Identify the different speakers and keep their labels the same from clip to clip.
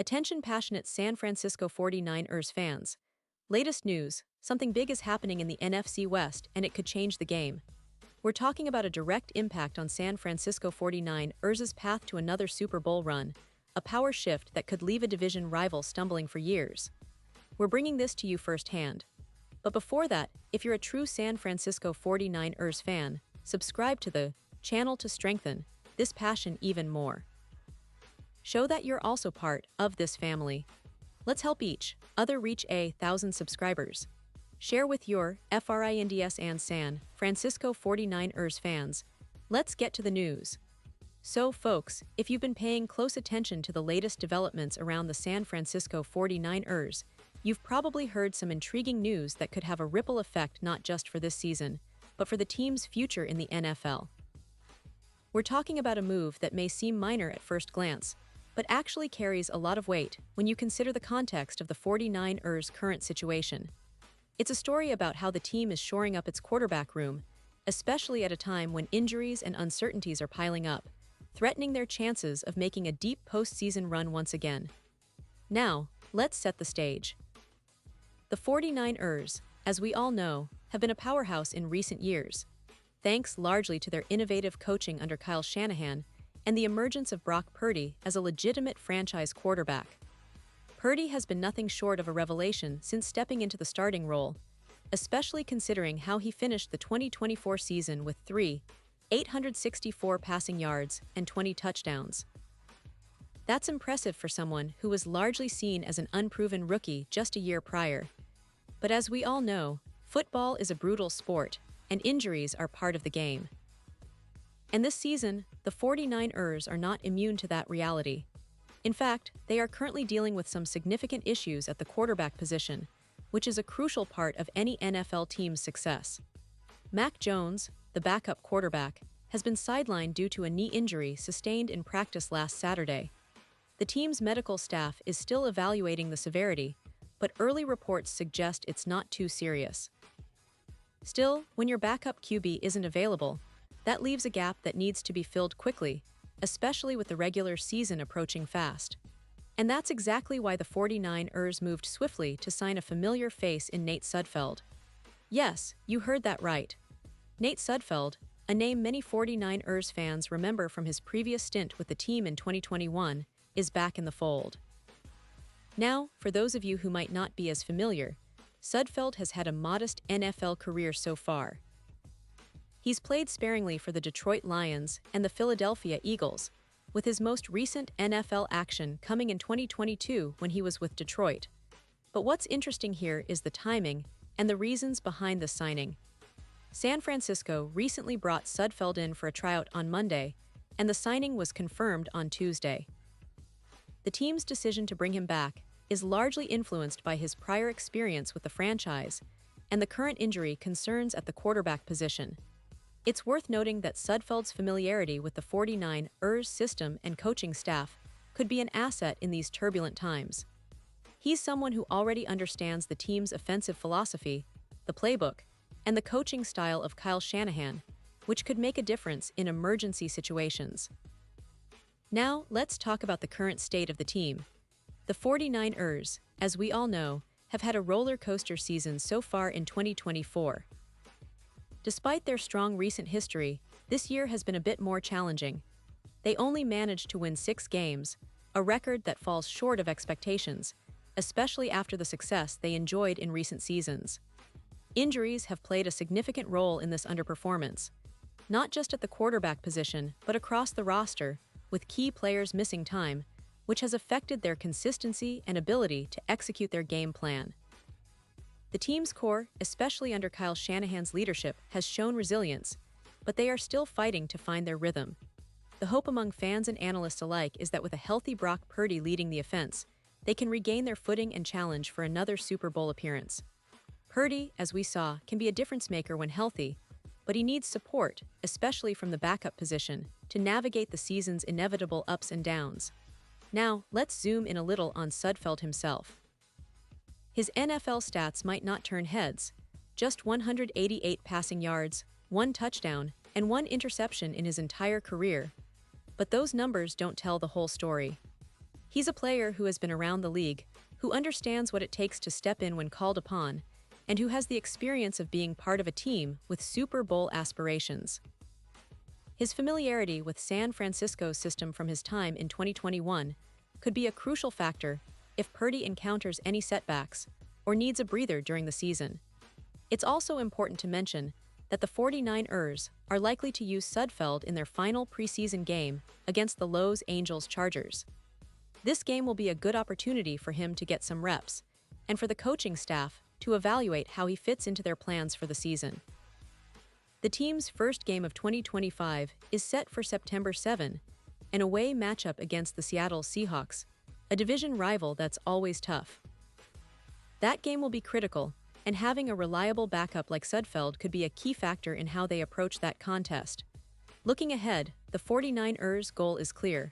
Speaker 1: Attention passionate San Francisco 49ers fans. Latest news, something big is happening in the NFC West and it could change the game. We're talking about a direct impact on San Francisco 49ers' path to another Super Bowl run, a power shift that could leave a division rival stumbling for years. We're bringing this to you firsthand. But before that, if you're a true San Francisco 49ers fan, subscribe to the channel to strengthen this passion even more. Show that you're also part of this family. Let's help each other reach 1,000 subscribers. Share with your FRINDS and San Francisco 49ers fans. Let's get to the news. So folks, if you've been paying close attention to the latest developments around the San Francisco 49ers, you've probably heard some intriguing news that could have a ripple effect not just for this season, but for the team's future in the NFL. We're talking about a move that may seem minor at first glance, but actually carries a lot of weight when you consider the context of the 49ers' current situation. It's a story about how the team is shoring up its quarterback room, especially at a time when injuries and uncertainties are piling up, threatening their chances of making a deep postseason run once again. Now, let's set the stage. The 49ers, as we all know, have been a powerhouse in recent years, thanks largely to their innovative coaching under Kyle Shanahan and the emergence of Brock Purdy as a legitimate franchise quarterback. Purdy has been nothing short of a revelation since stepping into the starting role, especially considering how he finished the 2024 season with 864 passing yards and 20 touchdowns. That's impressive for someone who was largely seen as an unproven rookie just a year prior. But as we all know, football is a brutal sport, and injuries are part of the game. And this season, the 49ers are not immune to that reality. In fact, they are currently dealing with some significant issues at the quarterback position, which is a crucial part of any NFL team's success. Mac Jones, the backup quarterback, has been sidelined due to a knee injury sustained in practice last Saturday. The team's medical staff is still evaluating the severity, but early reports suggest it's not too serious. Still, when your backup QB isn't available, that leaves a gap that needs to be filled quickly, especially with the regular season approaching fast. And that's exactly why the 49ers moved swiftly to sign a familiar face in Nate Sudfeld. Yes, you heard that right. Nate Sudfeld, a name many 49ers fans remember from his previous stint with the team in 2021, is back in the fold. Now, for those of you who might not be as familiar, Sudfeld has had a modest NFL career so far. He's played sparingly for the Detroit Lions and the Philadelphia Eagles, with his most recent NFL action coming in 2022 when he was with Detroit. But what's interesting here is the timing and the reasons behind the signing. San Francisco recently brought Sudfeld in for a tryout on Monday, and the signing was confirmed on Tuesday. The team's decision to bring him back is largely influenced by his prior experience with the franchise and the current injury concerns at the quarterback position. It's worth noting that Sudfeld's familiarity with the 49ers system and coaching staff could be an asset in these turbulent times. He's someone who already understands the team's offensive philosophy, the playbook, and the coaching style of Kyle Shanahan, which could make a difference in emergency situations. Now, let's talk about the current state of the team. The 49ers, as we all know, have had a roller coaster season so far in 2024. Despite their strong recent history, this year has been a bit more challenging. They only managed to win 6 games, a record that falls short of expectations, especially after the success they enjoyed in recent seasons. Injuries have played a significant role in this underperformance, not just at the quarterback position, but across the roster, with key players missing time, which has affected their consistency and ability to execute their game plan. The team's core, especially under Kyle Shanahan's leadership, has shown resilience, but they are still fighting to find their rhythm. The hope among fans and analysts alike is that with a healthy Brock Purdy leading the offense, they can regain their footing and challenge for another Super Bowl appearance. Purdy, as we saw, can be a difference maker when healthy, but he needs support, especially from the backup position, to navigate the season's inevitable ups and downs. Now, let's zoom in a little on Sudfeld himself. His NFL stats might not turn heads, just 188 passing yards, 1 touchdown, and 1 interception in his entire career. But those numbers don't tell the whole story. He's a player who has been around the league, who understands what it takes to step in when called upon, and who has the experience of being part of a team with Super Bowl aspirations. His familiarity with San Francisco's system from his time in 2021 could be a crucial factor if Purdy encounters any setbacks or needs a breather during the season. It's also important to mention that the 49ers are likely to use Sudfeld in their final preseason game against the Los Angeles Chargers. This game will be a good opportunity for him to get some reps, and for the coaching staff to evaluate how he fits into their plans for the season. The team's first game of 2025 is set for September 7, an away matchup against the Seattle Seahawks, a division rival that's always tough. That game will be critical, and having a reliable backup like Sudfeld could be a key factor in how they approach that contest. Looking ahead, the 49ers' goal is clear.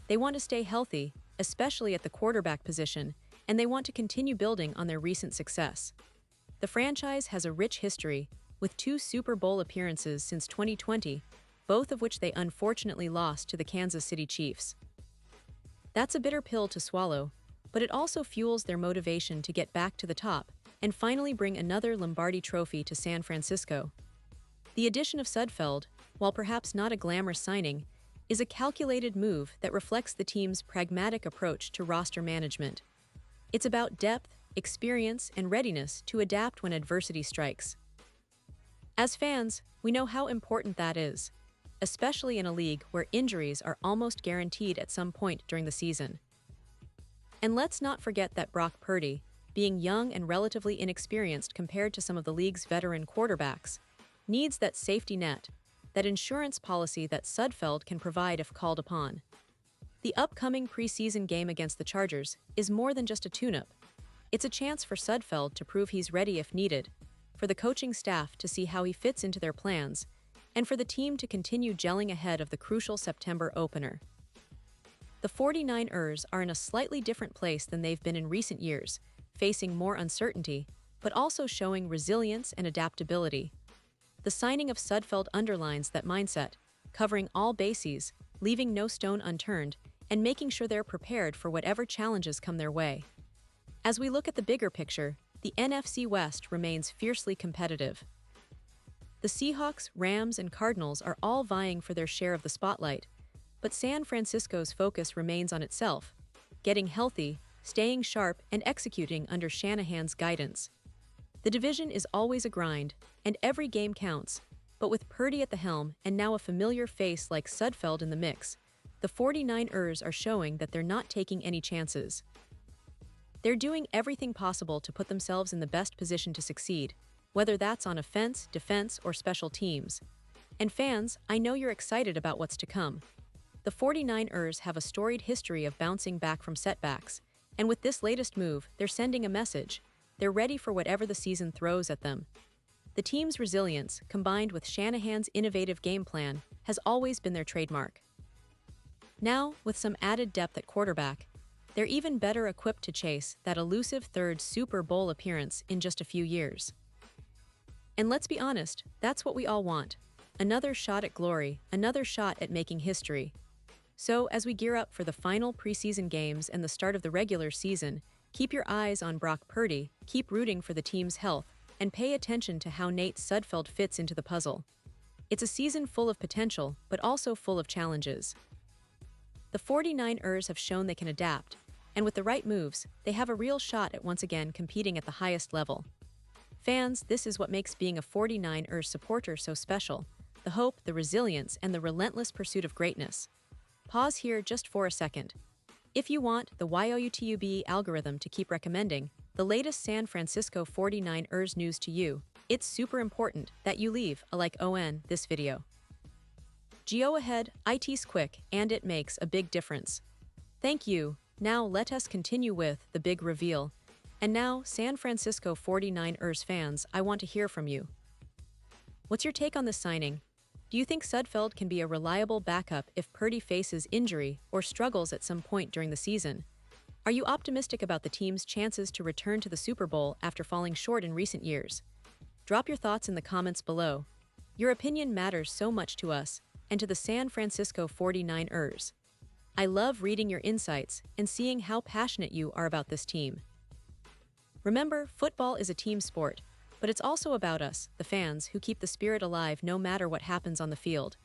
Speaker 1: They want to stay healthy, especially at the quarterback position, and they want to continue building on their recent success. The franchise has a rich history, with 2 Super Bowl appearances since 2020, both of which they unfortunately lost to the Kansas City Chiefs. That's a bitter pill to swallow, but it also fuels their motivation to get back to the top and finally bring another Lombardi trophy to San Francisco. The addition of Sudfeld, while perhaps not a glamorous signing, is a calculated move that reflects the team's pragmatic approach to roster management. It's about depth, experience, and readiness to adapt when adversity strikes. As fans, we know how important that is, especially in a league where injuries are almost guaranteed at some point during the season. And let's not forget that Brock Purdy, being young and relatively inexperienced compared to some of the league's veteran quarterbacks, needs that safety net, that insurance policy that Sudfeld can provide if called upon. The upcoming preseason game against the Chargers is more than just a tune-up. It's a chance for Sudfeld to prove he's ready if needed, for the coaching staff to see how he fits into their plans, and for the team to continue gelling ahead of the crucial September opener. The 49ers are in a slightly different place than they've been in recent years, facing more uncertainty, but also showing resilience and adaptability. The signing of Sudfeld underlines that mindset, covering all bases, leaving no stone unturned, and making sure they're prepared for whatever challenges come their way. As we look at the bigger picture, the NFC West remains fiercely competitive. The Seahawks, Rams, and Cardinals are all vying for their share of the spotlight, but San Francisco's focus remains on itself, getting healthy, staying sharp, and executing under Shanahan's guidance. The division is always a grind, and every game counts, but with Purdy at the helm and now a familiar face like Sudfeld in the mix, the 49ers are showing that they're not taking any chances. They're doing everything possible to put themselves in the best position to succeed, whether that's on offense, defense, or special teams. And fans, I know you're excited about what's to come. The 49ers have a storied history of bouncing back from setbacks, and with this latest move, they're sending a message. They're ready for whatever the season throws at them. The team's resilience, combined with Shanahan's innovative game plan, has always been their trademark. Now, with some added depth at quarterback, they're even better equipped to chase that elusive third Super Bowl appearance in just a few years. And let's be honest, that's what we all want. Another shot at glory, another shot at making history. So, as we gear up for the final preseason games and the start of the regular season, keep your eyes on Brock Purdy, keep rooting for the team's health, and pay attention to how Nate Sudfeld fits into the puzzle. It's a season full of potential, but also full of challenges. The 49ers have shown they can adapt, and with the right moves, they have a real shot at once again competing at the highest level. Fans, this is what makes being a 49ers supporter so special: the hope, the resilience, and the relentless pursuit of greatness. Pause here just for a second. If you want the YouTube algorithm to keep recommending the latest San Francisco 49ers news to you, it's super important that you leave a like on this video. Go ahead, it's quick, and it makes a big difference. Thank you. Now let us continue with the big reveal. And now, San Francisco 49ers fans, I want to hear from you. What's your take on this signing? Do you think Sudfeld can be a reliable backup if Purdy faces injury or struggles at some point during the season? Are you optimistic about the team's chances to return to the Super Bowl after falling short in recent years? Drop your thoughts in the comments below. Your opinion matters so much to us and to the San Francisco 49ers. I love reading your insights and seeing how passionate you are about this team. Remember, football is a team sport, but it's also about us, the fans, who keep the spirit alive no matter what happens on the field.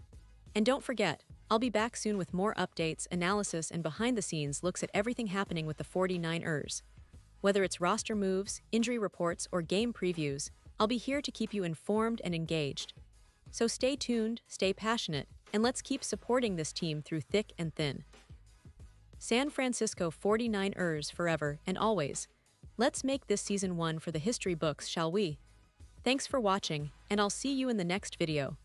Speaker 1: And don't forget, I'll be back soon with more updates, analysis, and behind-the-scenes looks at everything happening with the 49ers. Whether it's roster moves, injury reports, or game previews, I'll be here to keep you informed and engaged. So stay tuned, stay passionate, and let's keep supporting this team through thick and thin. San Francisco 49ers forever and always. Let's make this season one for the history books, shall we? Thanks for watching, and I'll see you in the next video.